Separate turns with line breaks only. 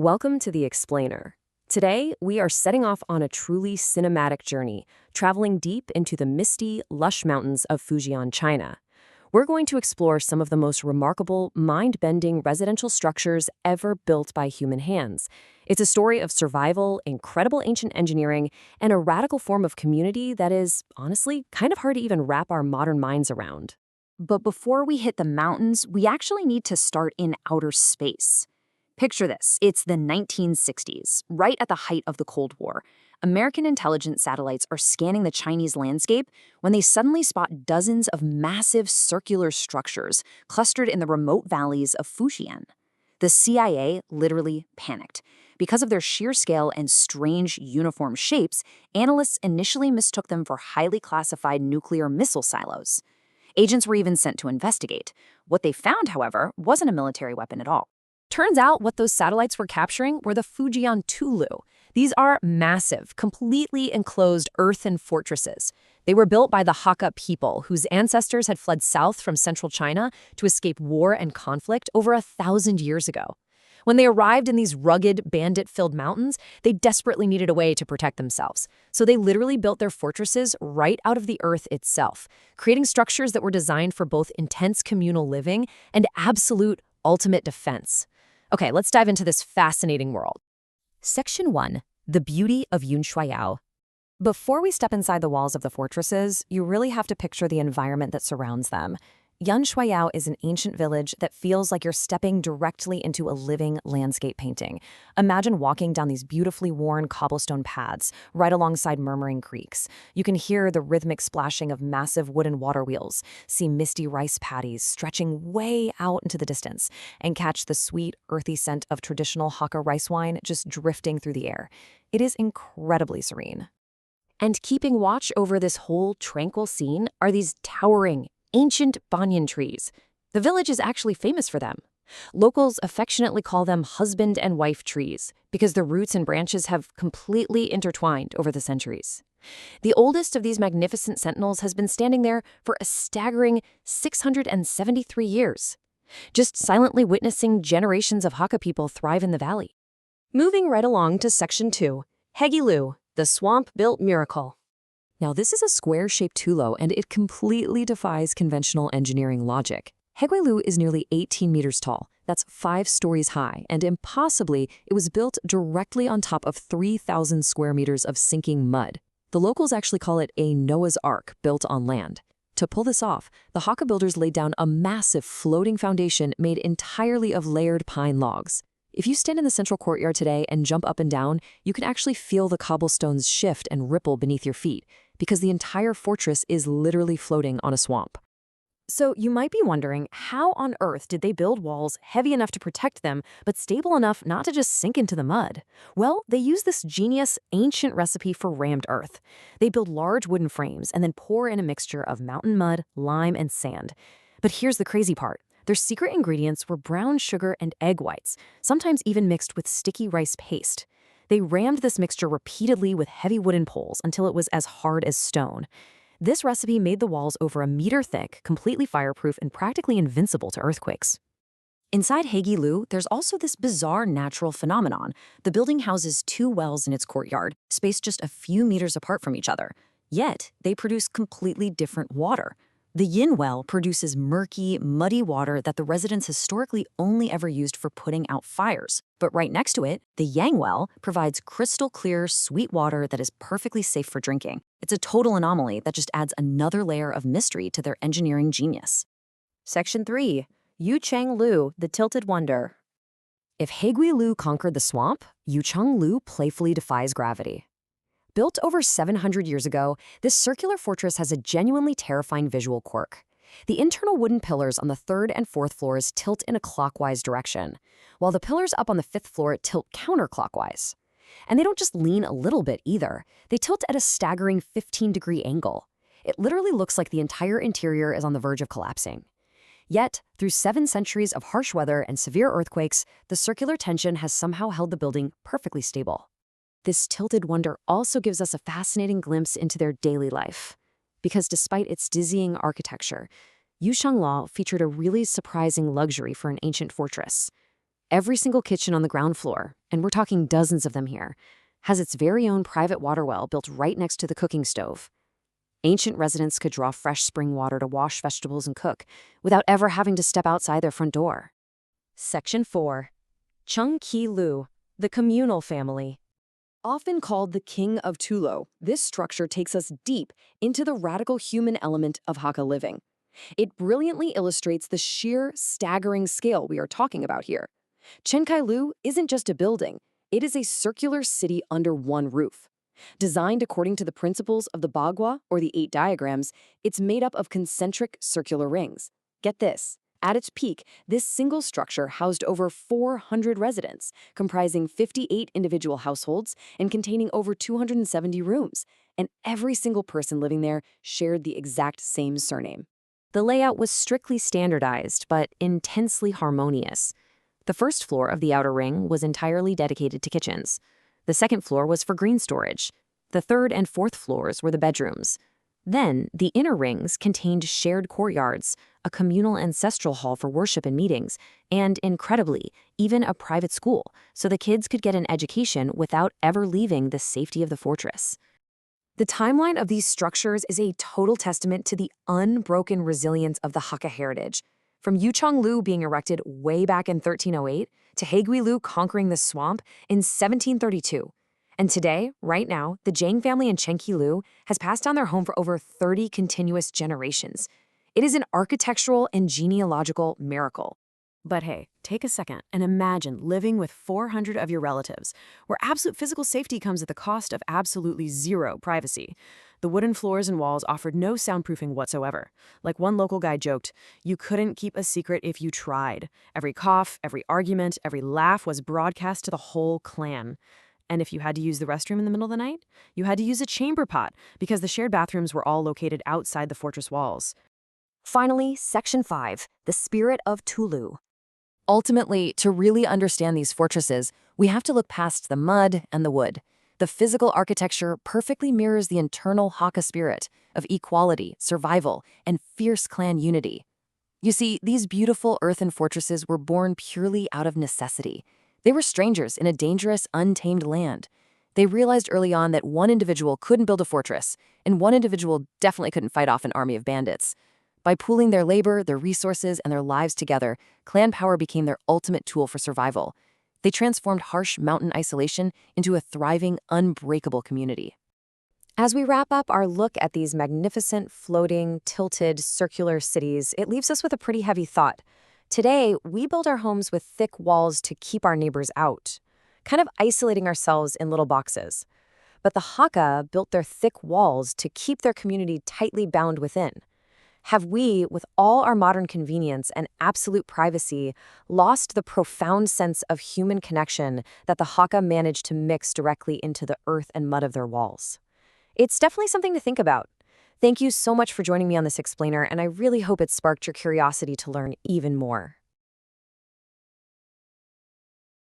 Welcome to The Explainer. Today, we are setting off on a truly cinematic journey, traveling deep into the misty, lush mountains of Fujian, China. We're going to explore some of the most remarkable, mind-bending residential structures ever built by human hands. It's a story of survival, incredible ancient engineering, and a radical form of community that is, honestly, kind of hard to even wrap our modern minds around.
But before we hit the mountains, we actually need to start in outer space. Picture this. It's the 1960s, right at the height of the Cold War. American intelligence satellites are scanning the Chinese landscape when they suddenly spot dozens of massive circular structures clustered in the remote valleys of Fujian. The CIA literally panicked. Because of their sheer scale and strange uniform shapes, analysts initially mistook them for highly classified nuclear missile silos. Agents were even sent to investigate. What they found, however, wasn't a military weapon at all.
Turns out what those satellites were capturing were the Fujian Tulou. These are massive, completely enclosed earthen fortresses. They were built by the Hakka people, whose ancestors had fled south from central China to escape war and conflict over 1,000 years ago. When they arrived in these rugged, bandit-filled mountains, they desperately needed a way to protect themselves. So they literally built their fortresses right out of the earth itself, creating structures that were designed for both intense communal living and absolute ultimate defense. Okay, let's dive into this fascinating world. Section 1. The Beauty of Yunshuayao. Before we step inside the walls of the fortresses, you really have to picture the environment that surrounds them. Yunshuayao is an ancient village that feels like you're stepping directly into a living landscape painting. Imagine walking down these beautifully worn cobblestone paths, right alongside murmuring creeks. You can hear the rhythmic splashing of massive wooden water wheels, see misty rice paddies stretching way out into the distance, and catch the sweet, earthy scent of traditional Hakka rice wine just drifting through the air. It is incredibly serene. And keeping watch over this whole tranquil scene are these towering, ancient banyan trees. The village is actually famous for them. Locals affectionately call them husband and wife trees because their roots and branches have completely intertwined over the centuries. The oldest of these magnificent sentinels has been standing there for a staggering 673 years, just silently witnessing generations of Hakka people thrive in the valley. Moving right along to Section 2, Hegelu, the swamp-built miracle. Now, this is a square-shaped Tulou, and it completely defies conventional engineering logic. Hegelu is nearly 18 meters tall. That's 5 stories high, and impossibly, it was built directly on top of 3,000 square meters of sinking mud. The locals actually call it a Noah's Ark built on land. To pull this off, the Hakka builders laid down a massive floating foundation made entirely of layered pine logs. If you stand in the central courtyard today and jump up and down, you can actually feel the cobblestones shift and ripple beneath your feet, because the entire fortress is literally floating on a swamp. So you might be wondering, how on earth did they build walls heavy enough to protect them, but stable enough not to just sink into the mud? Well, they use this genius, ancient recipe for rammed earth. They build large wooden frames and then pour in a mixture of mountain mud, lime, and sand. But here's the crazy part. Their secret ingredients were brown sugar and egg whites, sometimes even mixed with sticky rice paste. They rammed this mixture repeatedly with heavy wooden poles until it was as hard as stone. This recipe made the walls over 1 meter thick, completely fireproof, and practically invincible to earthquakes. Inside Hegelu, there's also this bizarre natural phenomenon. The building houses 2 wells in its courtyard, spaced just a few meters apart from each other. Yet, they produce completely different water. The yin well produces murky, muddy water that the residents historically only ever used for putting out fires. But right next to it, the yang well provides crystal clear, sweet water that is perfectly safe for drinking. It's a total anomaly that just adds another layer of mystery to their engineering genius. Section 3. Yuchang-Lu, the Tilted Wonder. If Hegelu conquered the swamp, Yuchang-Lu playfully defies gravity. Built over 700 years ago, this circular fortress has a genuinely terrifying visual quirk. The internal wooden pillars on the 3rd and 4th floors tilt in a clockwise direction, while the pillars up on the 5th floor tilt counterclockwise. And they don't just lean a little bit either. They tilt at a staggering 15-degree angle. It literally looks like the entire interior is on the verge of collapsing. Yet, through 7 centuries of harsh weather and severe earthquakes, the circular tension has somehow held the building perfectly stable. This tilted wonder also gives us a fascinating glimpse into their daily life. Because despite its dizzying architecture, Yushanglaw featured a really surprising luxury for an ancient fortress. Every single kitchen on the ground floor, and we're talking dozens of them here, has its very own private water well built right next to the cooking stove. Ancient residents could draw fresh spring water to wash vegetables and cook without ever having to step outside their front door. Section 4. Chung Ki Lu, the communal family. Often called the King of Tulou, this structure takes us deep into the radical human element of Hakka living. It brilliantly illustrates the sheer, staggering scale we are talking about here. Chen Kai Lu isn't just a building, it is a circular city under one roof. Designed according to the principles of the Bagua, or the 8 diagrams, it's made up of concentric circular rings. Get this. At its peak, this single structure housed over 400 residents, comprising 58 individual households and containing over 270 rooms, and every single person living there shared the exact same surname. The layout was strictly standardized, but intensely harmonious. The first floor of the outer ring was entirely dedicated to kitchens. The second floor was for green storage. The third and fourth floors were the bedrooms. Then, the inner rings contained shared courtyards, a communal ancestral hall for worship and meetings, and, incredibly, even a private school, so the kids could get an education without ever leaving the safety of the fortress. The timeline of these structures is a total testament to the unbroken resilience of the Hakka heritage. From Yuchang Lu being erected way back in 1308 to Haegui Lu conquering the swamp in 1732. And today, right now, the Zhang family in Chenqi Lu has passed down their home for over 30 continuous generations. It is an architectural and genealogical miracle. But hey, take a second and imagine living with 400 of your relatives, where absolute physical safety comes at the cost of absolutely zero privacy. The wooden floors and walls offered no soundproofing whatsoever. Like one local guy joked, you couldn't keep a secret if you tried. Every cough, every argument, every laugh was broadcast to the whole clan. And if you had to use the restroom in the middle of the night, you had to use a chamber pot because the shared bathrooms were all located outside the fortress walls. Finally, Section 5, the spirit of Tulou. Ultimately, to really understand these fortresses, we have to look past the mud and the wood. The physical architecture perfectly mirrors the internal Hakka spirit of equality, survival, and fierce clan unity. You see, these beautiful earthen fortresses were born purely out of necessity. They were strangers in a dangerous, untamed land. They realized early on that one individual couldn't build a fortress, and one individual definitely couldn't fight off an army of bandits. By pooling their labor, their resources, and their lives together, clan power became their ultimate tool for survival. They transformed harsh mountain isolation into a thriving, unbreakable community. As we wrap up our look at these magnificent, floating, tilted, circular cities, it leaves us with a pretty heavy thought. Today, we build our homes with thick walls to keep our neighbors out, kind of isolating ourselves in little boxes. But the Hakka built their thick walls to keep their community tightly bound within. Have we, with all our modern convenience and absolute privacy, lost the profound sense of human connection that the Hakka managed to mix directly into the earth and mud of their walls? It's definitely something to think about. Thank you so much for joining me on this explainer, and I really hope it sparked your curiosity to learn even more.